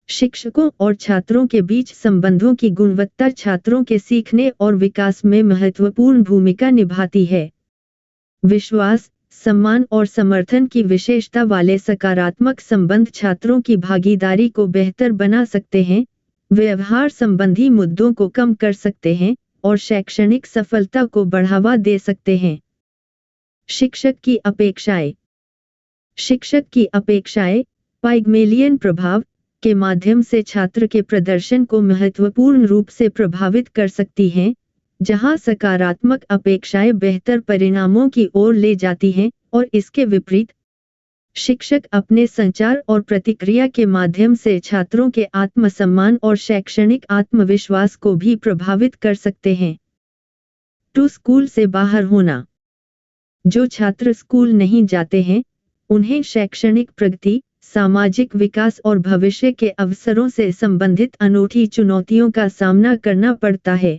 शिक्षकों और छात्रों के बीच संबंधों की गुणवत्ता छात्रों के सीखने और विकास में महत्वपूर्ण भूमिका निभाती है। विश्वास, सम्मान और समर्थन की विशेषता वाले सकारात्मक संबंध छात्रों की भागीदारी को बेहतर बना सकते हैं, व्यवहार संबंधी मुद्दों को कम कर सकते हैं और शैक्षणिक सफलता को बढ़ावा दे सकते हैं। शिक्षक की अपेक्षाएं। शिक्षक की अपेक्षाएं, पाइगमेलियन प्रभाव, के माध्यम से छात्र के प्रदर्शन को महत्वपूर्ण रूप से प्रभावित कर सकती हैं, जहां सकारात्मक अपेक्षाएं बेहतर परिणामों की ओर ले जाती हैं और इसके विपरीत, शिक्षक अपने संचार और प्रतिक्रिया के माध्यम से छात्रों के आत्मसम्मान और शैक्षणिक आत्मविश्वास को भी प्रभावित कर सकते हैं। 2 स्कूल से बाहर होना। जो छात्र स्कूल नहीं जाते हैं, उन्हें शैक्षणिक प्रगति, सामाजिक विकास और भविष्य के अवसरों से संबंधित अनूठी चुनौतियों का सामना करना पड़ता है।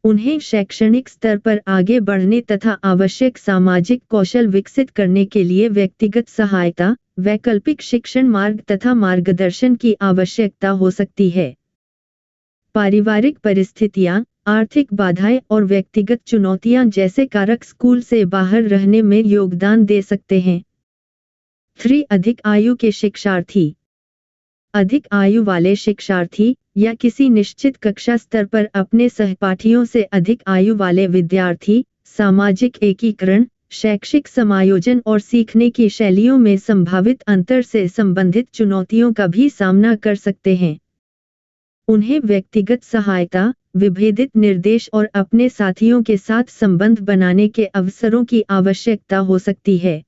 उन्हें शैक्षणिक स्तर पर आगे बढ़ने तथा आवश्यक सामाजिक कौशल विकसित करने के लिए व्यक्तिगत सहायता, वैकल्पिक शिक्षण मार्ग तथा मार्गदर्शन की आवश्यकता हो सकती है। पारिवारिक परिस्थितियां, आर्थिक बाधाएं और व्यक्तिगत चुनौतियां जैसे कारक स्कूल से बाहर रहने में योगदान दे सकते हैं। 3 अधिक आयु के शिक्षार्थी। अधिक आयु वाले शिक्षार्थी या किसी निश्चित कक्षा स्तर पर अपने सहपाठियों से अधिक आयु वाले विद्यार्थी, सामाजिक एकीकरण, शैक्षिक समायोजन और सीखने की शैलियों में संभावित अंतर से संबंधित चुनौतियों का भी सामना कर सकते हैं। उन्हें व्यक्तिगत सहायता, विभेदित निर्देश और अपने साथियों के साथ संबंध बनाने के अवसरों की आवश्यकता हो सकती है।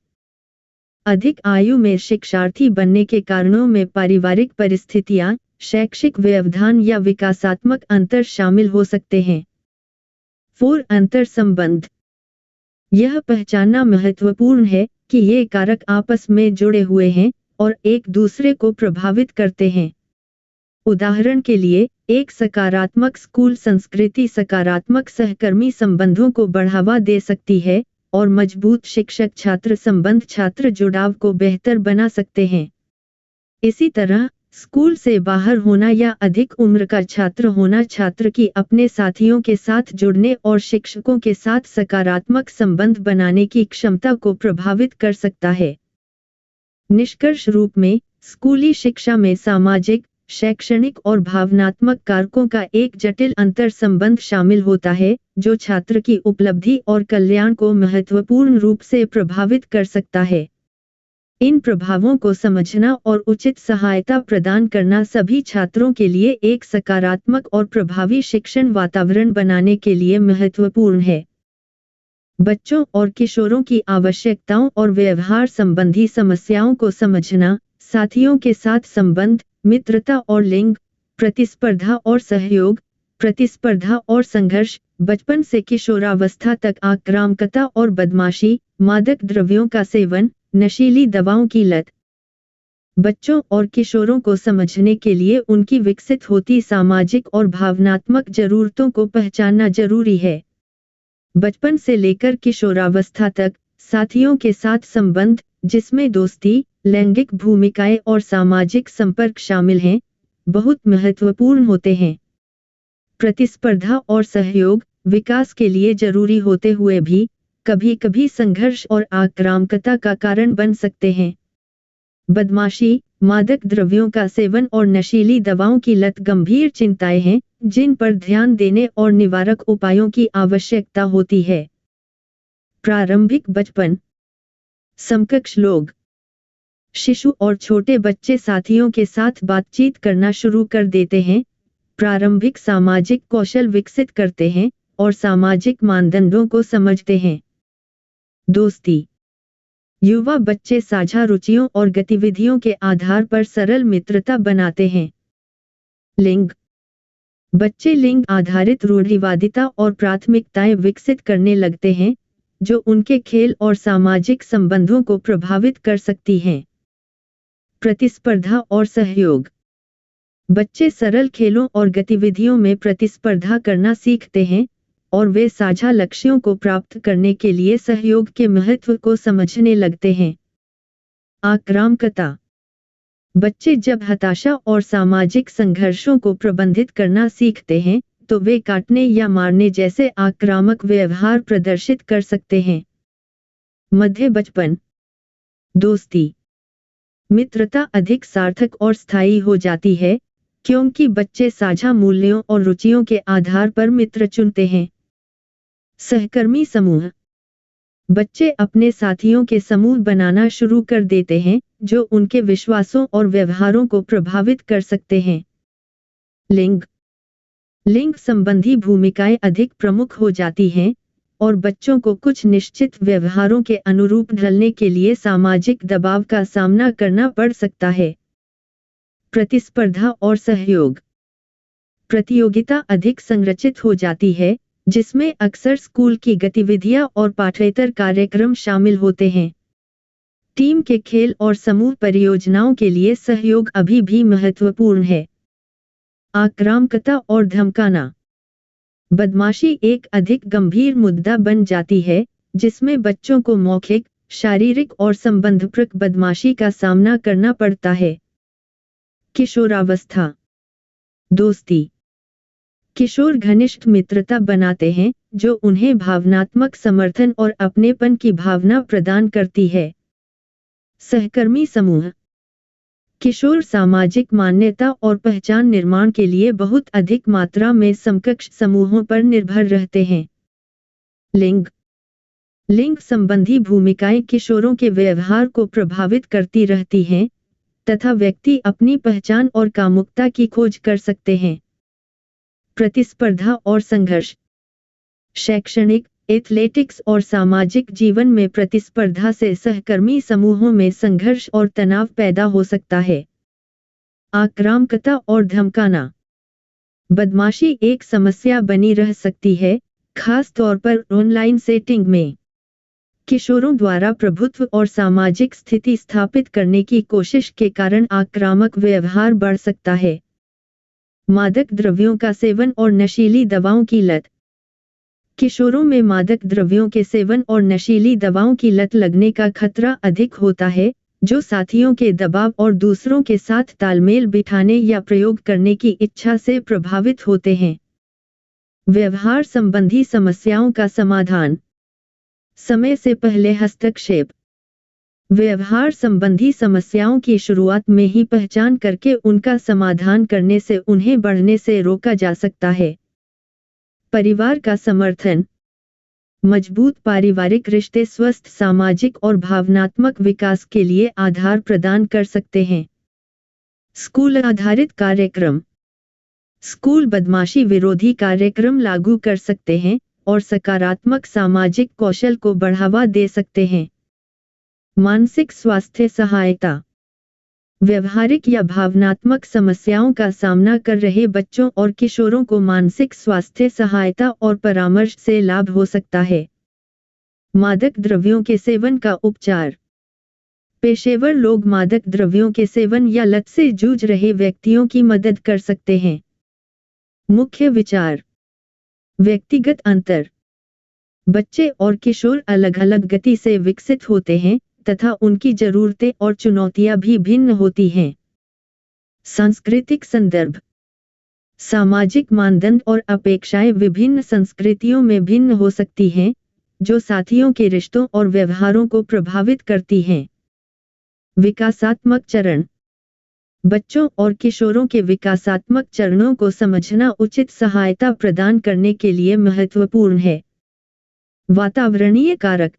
अधिक आयु में शिक्षार्थी बनने के कारणों में पारिवारिक परिस्थितियां, शैक्षिक व्यवधान या विकासात्मक अंतर शामिल हो सकते हैं। 4 अंतर संबंध। यह पहचानना महत्वपूर्ण है कि ये कारक आपस में जुड़े हुए हैं और एक दूसरे को प्रभावित करते हैं। उदाहरण के लिए, एक सकारात्मक स्कूल संस्कृति सकारात्मक सहकर्मी संबंधों को बढ़ावा दे सकती है और मजबूत शिक्षक छात्र संबंध छात्र जुड़ाव को बेहतर बना सकते हैं। इसी तरह, स्कूल से बाहर होना या अधिक उम्र का छात्र होना छात्र की अपने साथियों के साथ जुड़ने और शिक्षकों के साथ सकारात्मक संबंध बनाने की क्षमता को प्रभावित कर सकता है। निष्कर्ष रूप में, स्कूली शिक्षा में सामाजिक, शैक्षणिक और भावनात्मक कारकों का एक जटिल अंतर संबंध शामिल होता है, जो छात्र की उपलब्धि और कल्याण को महत्वपूर्ण रूप से प्रभावित कर सकता है। इन प्रभावों को समझना और उचित सहायता प्रदान करना सभी छात्रों के लिए एक सकारात्मक और प्रभावी शिक्षण वातावरण बनाने के लिए महत्वपूर्ण है। बच्चों और किशोरों की आवश्यकताओं और व्यवहार संबंधी समस्याओं को समझना, साथियों के साथ संबंध, मित्रता और लिंग, प्रतिस्पर्धा और सहयोग, प्रतिस्पर्धा और संघर्ष, बचपन से किशोरावस्था तक आक्रामकता और बदमाशी, मादक द्रव्यों का सेवन, नशीली दवाओं की लत। बच्चों और किशोरों को समझने के लिए उनकी विकसित होती सामाजिक और भावनात्मक जरूरतों को पहचानना जरूरी है। बचपन से लेकर किशोरावस्था तक, साथियों के साथ संबंध, जिसमें दोस्ती, लैंगिक भूमिकाएं और सामाजिक संपर्क शामिल हैं, बहुत महत्वपूर्ण होते हैं। प्रतिस्पर्धा और सहयोग, विकास के लिए जरूरी होते हुए भी, कभी-कभी संघर्ष और आक्रामकता का कारण बन सकते हैं। बदमाशी, मादक द्रव्यों का सेवन और नशीली दवाओं की लत गंभीर चिंताएं हैं, जिन पर ध्यान देने और निवारक उपायों की आवश्यकता होती है। प्रारंभिक बचपन। समकक्ष लोग। शिशु और छोटे बच्चे साथियों के साथ बातचीत करना शुरू कर देते हैं, प्रारंभिक सामाजिक कौशल विकसित करते हैं और सामाजिक मानदंडों को समझते हैं। दोस्ती। युवा बच्चे साझा रुचियों और गतिविधियों के आधार पर सरल मित्रता बनाते हैं। लिंग। बच्चे लिंग आधारित रूढ़िवादिता और प्राथमिकताएं विकसित करने लगते हैं, जो उनके खेल और सामाजिक संबंधों को प्रभावित कर सकती हैं। प्रतिस्पर्धा और सहयोग। बच्चे सरल खेलों और गतिविधियों में प्रतिस्पर्धा करना सीखते हैं और वे साझा लक्ष्यों को प्राप्त करने के लिए सहयोग के महत्व को समझने लगते हैं। आक्रामकता। बच्चे जब हताशा और सामाजिक संघर्षों को प्रबंधित करना सीखते हैं, तो वे काटने या मारने जैसे आक्रामक व्यवहार प्रदर्शित कर सकते हैं। मध्य बचपन। दोस्ती। मित्रता अधिक सार्थक और स्थायी हो जाती है, क्योंकि बच्चे साझा मूल्यों और रुचियों के आधार पर मित्र चुनते हैं। सहकर्मी समूह। बच्चे अपने साथियों के समूह बनाना शुरू कर देते हैं, जो उनके विश्वासों और व्यवहारों को प्रभावित कर सकते हैं। लिंग। लिंग संबंधी भूमिकाएं अधिक प्रमुख हो जाती हैं और बच्चों को कुछ निश्चित व्यवहारों के अनुरूप ढलने के लिए सामाजिक दबाव का सामना करना पड़ सकता है। प्रतिस्पर्धा और सहयोग। प्रतियोगिता अधिक संरचित हो जाती है, जिसमें अक्सर स्कूल की गतिविधियां और पाठ्येतर कार्यक्रम शामिल होते हैं। टीम के खेल और समूह परियोजनाओं के लिए सहयोग अभी भी महत्वपूर्ण है। आक्रामकता और धमकाना। बदमाशी एक अधिक गंभीर मुद्दा बन जाती है, जिसमें बच्चों को मौखिक, शारीरिक और संबंधपरक बदमाशी का सामना करना पड़ता है। किशोरावस्था। दोस्ती। किशोर घनिष्ठ मित्रता बनाते हैं, जो उन्हें भावनात्मक समर्थन और अपनेपन की भावना प्रदान करती है। सहकर्मी समूह। किशोर सामाजिक मान्यता और पहचान निर्माण के लिए बहुत अधिक मात्रा में समकक्ष समूहों पर निर्भर रहते हैं। लिंग। लिंग संबंधी भूमिकाएं किशोरों के व्यवहार को प्रभावित करती रहती हैं, तथा व्यक्ति अपनी पहचान और कामुकता की खोज कर सकते हैं। प्रतिस्पर्धा और संघर्ष। शैक्षणिक, एथलेटिक्स और सामाजिक जीवन में प्रतिस्पर्धा से सहकर्मी समूहों में संघर्ष और तनाव पैदा हो सकता है। आक्रामकता और धमकाना। बदमाशी एक समस्या बनी रह सकती है, खास तौर पर ऑनलाइन सेटिंग में किशोरों द्वारा प्रभुत्व और सामाजिक स्थिति स्थापित करने की कोशिश के कारण आक्रामक व्यवहार बढ़ सकता है। मादक द्रव्यों का सेवन और नशीली दवाओं की लत। किशोरों में मादक द्रव्यों के सेवन और नशीली दवाओं की लत लगने का खतरा अधिक होता है, जो साथियों के दबाव और दूसरों के साथ तालमेल बिठाने या प्रयोग करने की इच्छा से प्रभावित होते हैं। व्यवहार संबंधी समस्याओं का समाधान। समय से पहले हस्तक्षेप। व्यवहार संबंधी समस्याओं की शुरुआत में ही पहचान करके उनका समाधान करने से उन्हें बढ़ने से रोका जा सकता है। परिवार का समर्थन। मजबूत पारिवारिक रिश्ते स्वस्थ सामाजिक और भावनात्मक विकास के लिए आधार प्रदान कर सकते हैं। स्कूल आधारित कार्यक्रम। स्कूल बदमाशी विरोधी कार्यक्रम लागू कर सकते हैं और सकारात्मक सामाजिक कौशल को बढ़ावा दे सकते हैं। मानसिक स्वास्थ्य सहायता। व्यवहारिक या भावनात्मक समस्याओं का सामना कर रहे बच्चों और किशोरों को मानसिक स्वास्थ्य सहायता और परामर्श से लाभ हो सकता है। मादक द्रव्यों के सेवन का उपचार। पेशेवर लोग मादक द्रव्यों के सेवन या लत से जूझ रहे व्यक्तियों की मदद कर सकते हैं। मुख्य विचार। व्यक्तिगत अंतर। बच्चे और किशोर अलग अलग गति से विकसित होते हैं तथा उनकी जरूरतें और चुनौतियां भी भिन्न होती हैं। सांस्कृतिक संदर्भ। सामाजिक मानदंड और अपेक्षाएं विभिन्न संस्कृतियों में भिन्न हो सकती हैं, जो साथियों के रिश्तों और व्यवहारों को प्रभावित करती हैं। विकासात्मक चरण। बच्चों और किशोरों के विकासात्मक चरणों को समझना उचित सहायता प्रदान करने के लिए महत्वपूर्ण है। वातावरणीय कारक।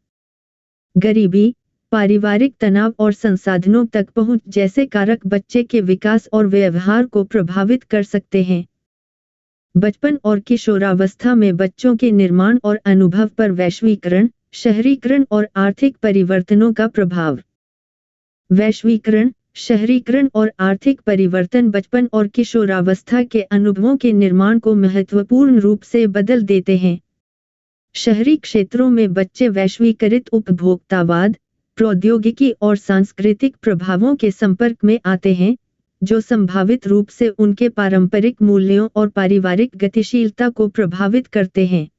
गरीबी, पारिवारिक तनाव और संसाधनों तक पहुंच जैसे कारक बच्चे के विकास और व्यवहार को प्रभावित कर सकते हैं। बचपन और किशोरावस्था में बच्चों के निर्माण और अनुभव पर वैश्वीकरण, शहरीकरण और आर्थिक परिवर्तनों का प्रभाव। वैश्वीकरण, शहरीकरण और आर्थिक परिवर्तन बचपन और किशोरावस्था के अनुभवों के निर्माण को महत्वपूर्ण रूप से बदल देते हैं। शहरी क्षेत्रों में बच्चे वैश्वीकृत उपभोक्तावाद, प्रौद्योगिकी और सांस्कृतिक प्रभावों के संपर्क में आते हैं, जो संभावित रूप से उनके पारंपरिक मूल्यों और पारिवारिक गतिशीलता को प्रभावित करते हैं।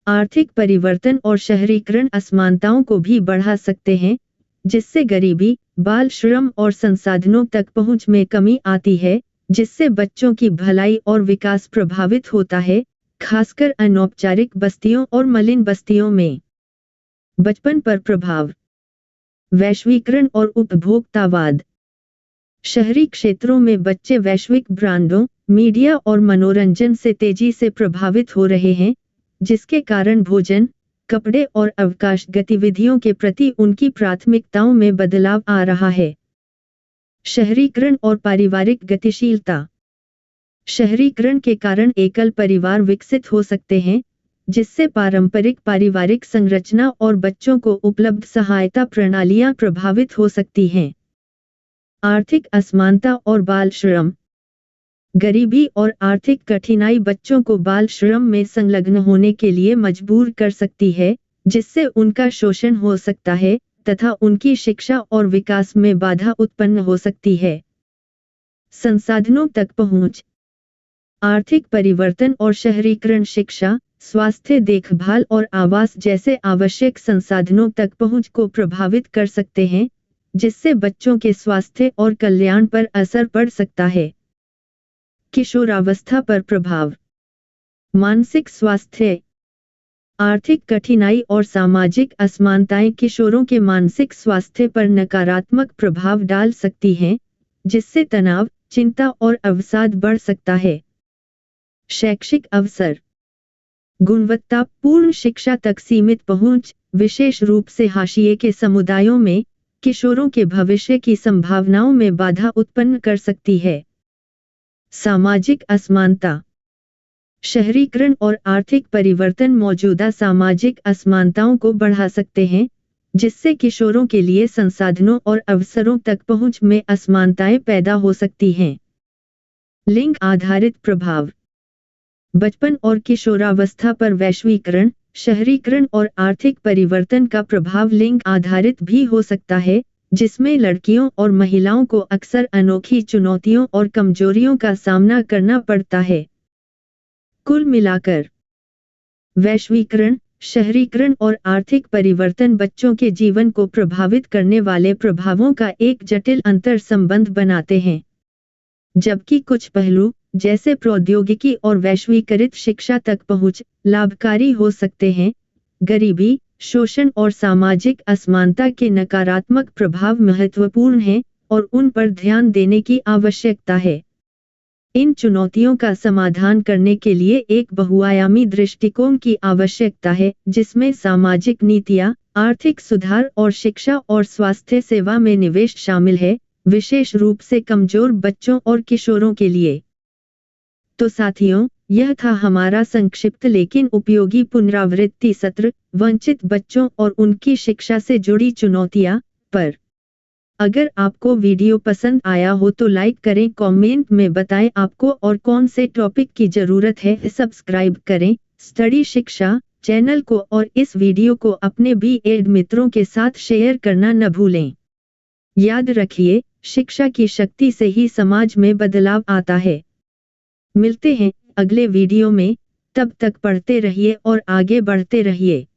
आर्थिक परिवर्तन और शहरीकरण असमानताओं को भी बढ़ा सकते हैं, जिससे गरीबी, बाल श्रम और संसाधनों तक पहुंच में कमी आती है, जिससे बच्चों की भलाई और विकास प्रभावित होता है, खासकर अनौपचारिक बस्तियों और मलिन बस्तियों में। बचपन पर प्रभाव। वैश्वीकरण और उपभोक्तावाद। शहरी क्षेत्रों में बच्चे वैश्विक ब्रांडों, मीडिया और मनोरंजन से तेजी से प्रभावित हो रहे हैं, जिसके कारण भोजन, कपड़े और अवकाश गतिविधियों के प्रति उनकी प्राथमिकताओं में बदलाव आ रहा है। शहरीकरण और पारिवारिक गतिशीलता। शहरीकरण के कारण एकल परिवार विकसित हो सकते हैं, जिससे पारंपरिक पारिवारिक संरचना और बच्चों को उपलब्ध सहायता प्रणालियां प्रभावित हो सकती हैं। आर्थिक असमानता और बाल श्रम। गरीबी और आर्थिक कठिनाई बच्चों को बाल श्रम में संलग्न होने के लिए मजबूर कर सकती है, जिससे उनका शोषण हो सकता है तथा उनकी शिक्षा और विकास में बाधा उत्पन्न हो सकती है। संसाधनों तक पहुंच। आर्थिक परिवर्तन और शहरीकरण शिक्षा, स्वास्थ्य देखभाल और आवास जैसे आवश्यक संसाधनों तक पहुंच को प्रभावित कर सकते हैं, जिससे बच्चों के स्वास्थ्य और कल्याण पर असर पड़ सकता है। किशोरावस्था पर प्रभाव। मानसिक स्वास्थ्य। आर्थिक कठिनाई और सामाजिक असमानताएं किशोरों के मानसिक स्वास्थ्य पर नकारात्मक प्रभाव डाल सकती हैं, जिससे तनाव, चिंता और अवसाद बढ़ सकता है। शैक्षिक अवसर। गुणवत्तापूर्ण शिक्षा तक सीमित पहुंच, विशेष रूप से हाशिए के समुदायों में, किशोरों के भविष्य की संभावनाओं में बाधा उत्पन्न कर सकती है। सामाजिक असमानता। शहरीकरण और आर्थिक परिवर्तन मौजूदा सामाजिक असमानताओं को बढ़ा सकते हैं, जिससे किशोरों के लिए संसाधनों और अवसरों तक पहुंच में असमानताएं पैदा हो सकती हैं। लिंग आधारित प्रभाव। बचपन और किशोरावस्था पर वैश्वीकरण, शहरीकरण और आर्थिक परिवर्तन का प्रभाव लिंग आधारित भी हो सकता है, जिसमें लड़कियों और महिलाओं को अक्सर अनोखी चुनौतियों और कमजोरियों का सामना करना पड़ता है। कुल मिलाकर, वैश्वीकरण, शहरीकरण और आर्थिक परिवर्तन बच्चों के जीवन को प्रभावित करने वाले प्रभावों का एक जटिल अंतर संबंध बनाते हैं। जबकि कुछ पहलू, जैसे प्रौद्योगिकी और वैश्वीकृत शिक्षा तक पहुंच, लाभकारी हो सकते हैं, गरीबी, शोषण और सामाजिक असमानता के नकारात्मक प्रभाव महत्वपूर्ण हैं और उन पर ध्यान देने की आवश्यकता है। इन चुनौतियों का समाधान करने के लिए एक बहुआयामी दृष्टिकोण की आवश्यकता है, जिसमें सामाजिक नीतियां, आर्थिक सुधार और शिक्षा और स्वास्थ्य सेवा में निवेश शामिल है, विशेष रूप से कमजोर बच्चों और किशोरों के लिए। तो साथियों, यह था हमारा संक्षिप्त लेकिन उपयोगी पुनरावृत्ति सत्र, वंचित बच्चों और उनकी शिक्षा से जुड़ी चुनौतियां पर। अगर आपको वीडियो पसंद आया हो तो लाइक करें, कमेंट में बताएं आपको और कौन से टॉपिक की जरूरत है। सब्सक्राइब करें स्टडी शिक्षा चैनल को और इस वीडियो को अपने बीएड मित्रों के साथ शेयर करना न भूलें। याद रखिए, शिक्षा की शक्ति से ही समाज में बदलाव आता है। मिलते हैं अगले वीडियो में, तब तक पढ़ते रहिए और आगे बढ़ते रहिए।